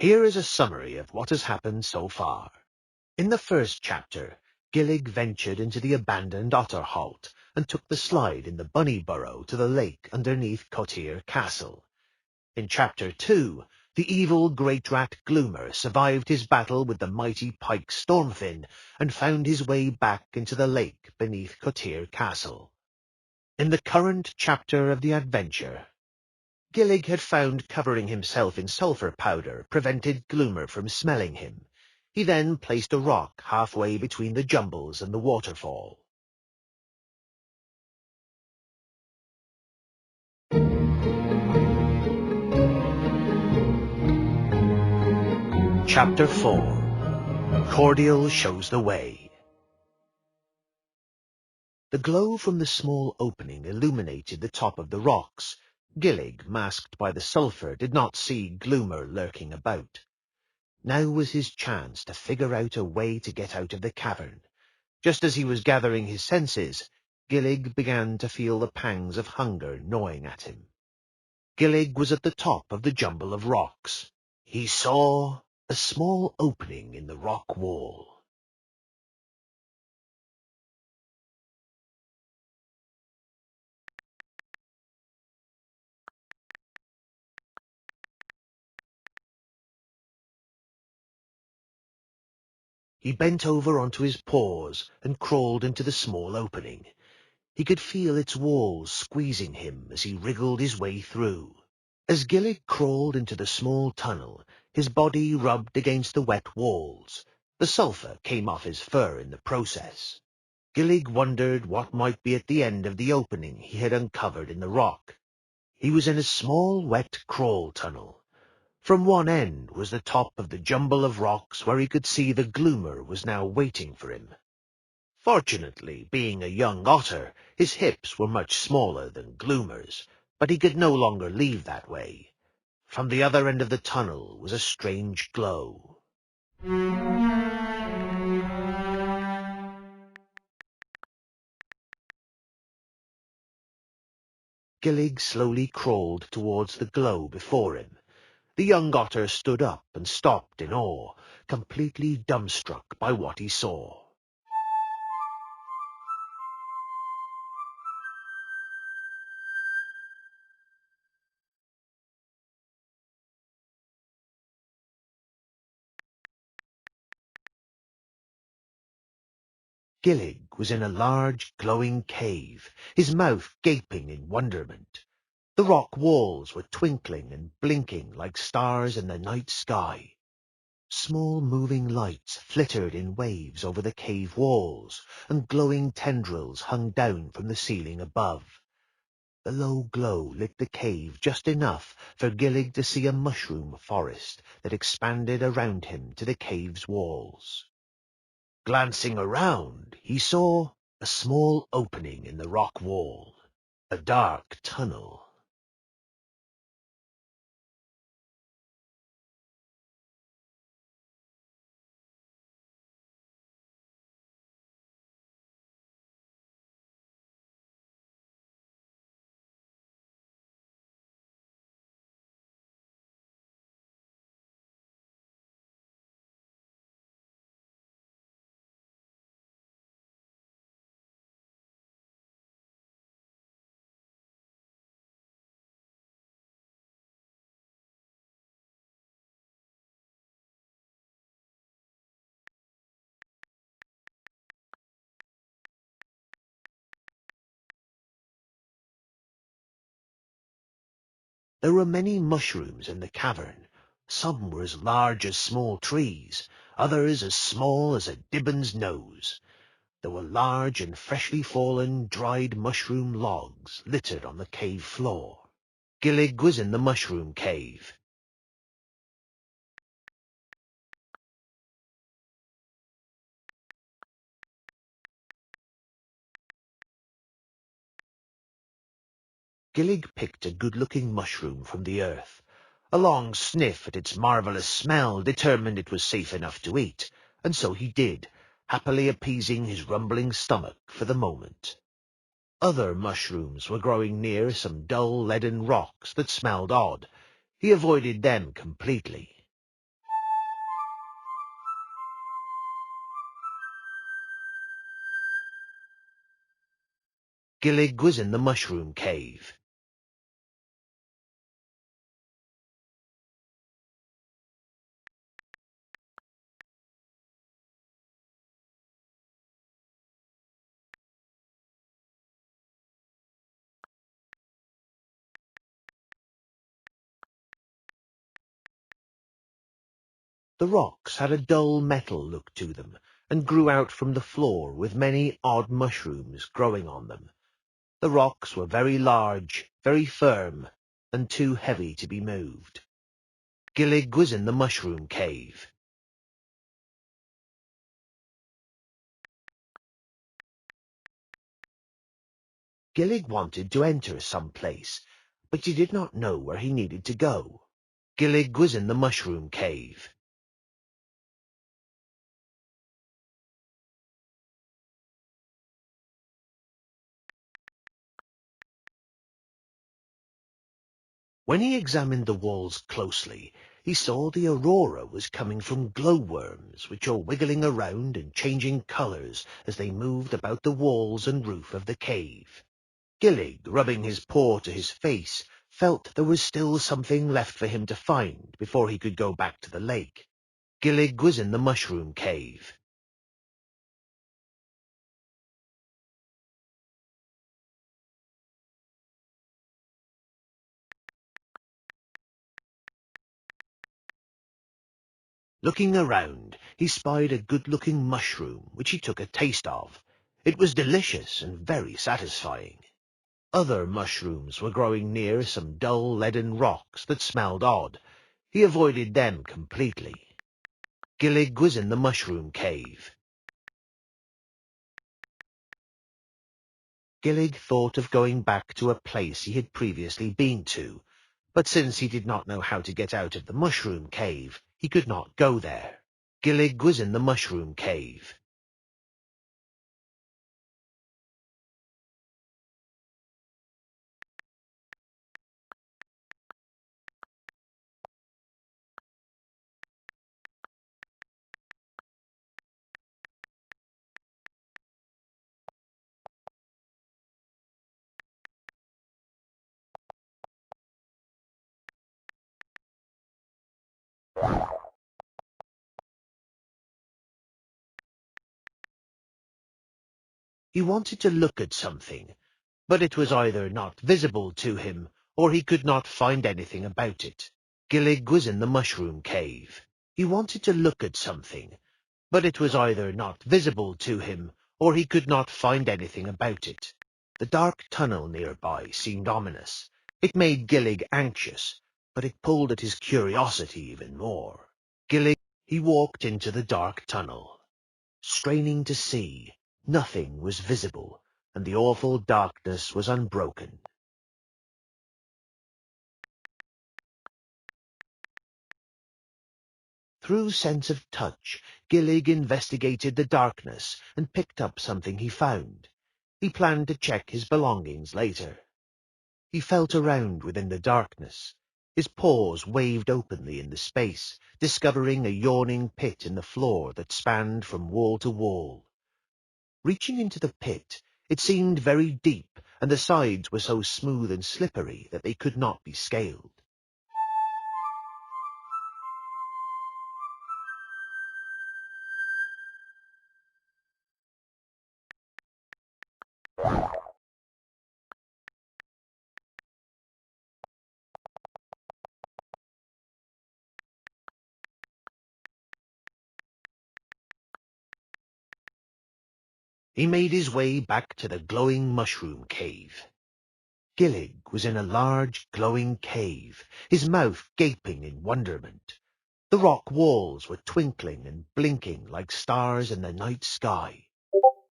Here is a summary of what has happened so far. In the first chapter, Gillig ventured into the abandoned otter halt and took the slide in the bunny burrow to the lake underneath Cotir Castle. In Chapter 2, the evil great rat Gloomer survived his battle with the mighty pike Stormfin and found his way back into the lake beneath Cotir Castle. In the current chapter of the adventure, Gillig had found covering himself in sulphur powder prevented Gloomer from smelling him. He then placed a rock halfway between the jumbles and the waterfall. Chapter 4. Cordial shows the way. The glow from the small opening illuminated the top of the rocks. Gillig, masked by the sulphur, did not see Gloomer lurking about. Now was his chance to figure out a way to get out of the cavern. Just as he was gathering his senses, Gillig began to feel the pangs of hunger gnawing at him. Gillig was at the top of the jumble of rocks. He saw a small opening in the rock wall. He bent over onto his paws and crawled into the small opening. He could feel its walls squeezing him as he wriggled his way through. As Gillig crawled into the small tunnel, his body rubbed against the wet walls. The sulphur came off his fur in the process. Gillig wondered what might be at the end of the opening he had uncovered in the rock. He was in a small wet crawl tunnel. From one end was the top of the jumble of rocks where he could see the Gloomer was now waiting for him. Fortunately, being a young otter, his hips were much smaller than Gloomer's, but he could no longer leave that way. From the other end of the tunnel was a strange glow. Gillig slowly crawled towards the glow before him. The young otter stood up and stopped in awe, completely dumbstruck by what he saw. Gillig was in a large, glowing cave, his mouth gaping in wonderment. The rock walls were twinkling and blinking like stars in the night sky. Small moving lights flittered in waves over the cave walls, and glowing tendrils hung down from the ceiling above. The low glow lit the cave just enough for Gillig to see a mushroom forest that expanded around him to the cave's walls. Glancing around, he saw a small opening in the rock wall, a dark tunnel. There were many mushrooms in the cavern. Some were as large as small trees, others as small as a dibbon's nose. There were large and freshly fallen dried mushroom logs littered on the cave floor. Gillig was in the mushroom cave. Gillig picked a good-looking mushroom from the earth. A long sniff at its marvellous smell determined it was safe enough to eat, and so he did, happily appeasing his rumbling stomach for the moment. Other mushrooms were growing near some dull leaden rocks that smelled odd. He avoided them completely. Gillig was in the mushroom cave. The rocks had a dull metal look to them, and grew out from the floor with many odd mushrooms growing on them. The rocks were very large, very firm, and too heavy to be moved. Gillig was in the mushroom cave. Gillig wanted to enter some place, but he did not know where he needed to go. Gillig was in the mushroom cave. When he examined the walls closely, he saw the aurora was coming from glowworms, which are wiggling around and changing colours as they moved about the walls and roof of the cave. Gillig, rubbing his paw to his face, felt there was still something left for him to find before he could go back to the lake. Gillig was in the mushroom cave. Looking around, he spied a good-looking mushroom, which he took a taste of. It was delicious and very satisfying. Other mushrooms were growing near some dull leaden rocks that smelled odd. He avoided them completely. Gillig was in the mushroom cave. Gillig thought of going back to a place he had previously been to, but since he did not know how to get out of the mushroom cave, he could not go there. Gillig was in the mushroom cave. He wanted to look at something, but it was either not visible to him, or he could not find anything about it. Gillig was in the mushroom cave. He wanted to look at something, but it was either not visible to him, or he could not find anything about it. The dark tunnel nearby seemed ominous. It made Gillig anxious, but it pulled at his curiosity even more. He walked into the dark tunnel. Straining to see, nothing was visible, and the awful darkness was unbroken. Through sense of touch, Gillig investigated the darkness and picked up something he found. He planned to check his belongings later. He felt around within the darkness. His paws waved openly in the space, discovering a yawning pit in the floor that spanned from wall to wall. Reaching into the pit, it seemed very deep, and the sides were so smooth and slippery that they could not be scaled. He made his way back to the glowing mushroom cave. Gillig was in a large glowing cave, his mouth gaping in wonderment. The rock walls were twinkling and blinking like stars in the night sky.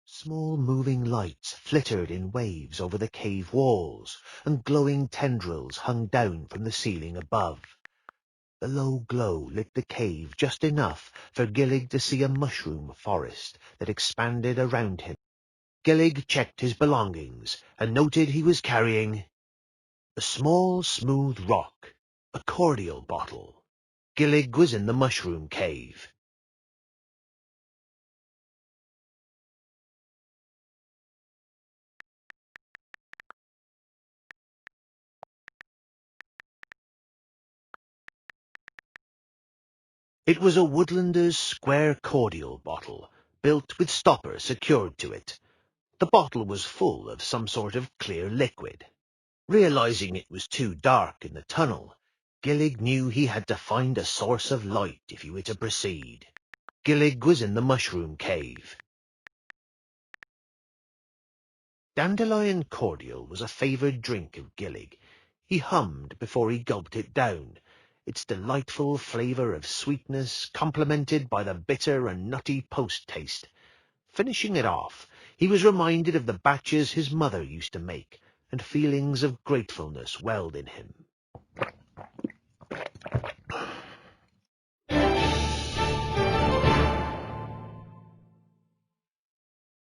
Small moving lights flittered in waves over the cave walls, and glowing tendrils hung down from the ceiling above. The low glow lit the cave just enough for Gillig to see a mushroom forest that expanded around him. Gillig checked his belongings and noted he was carrying a small smooth rock, a cordial bottle. Gillig was in the mushroom cave. It was a Woodlander's square cordial bottle, built with stopper secured to it. The bottle was full of some sort of clear liquid. Realizing it was too dark in the tunnel, Gillig knew he had to find a source of light if he were to proceed. Gillig was in the mushroom cave. Dandelion cordial was a favoured drink of Gillig. He hummed before he gulped it down, its delightful flavour of sweetness complemented by the bitter and nutty post-taste. Finishing it off, he was reminded of the batches his mother used to make, and feelings of gratefulness welled in him.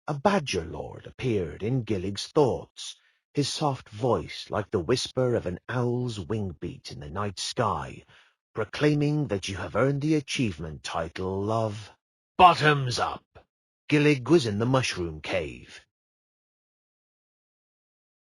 A badger lord appeared in Gillig's thoughts, his soft voice like the whisper of an owl's wing-beat in the night sky, proclaiming that you have earned the achievement title of Bottoms Up. Gillig was in the mushroom cave.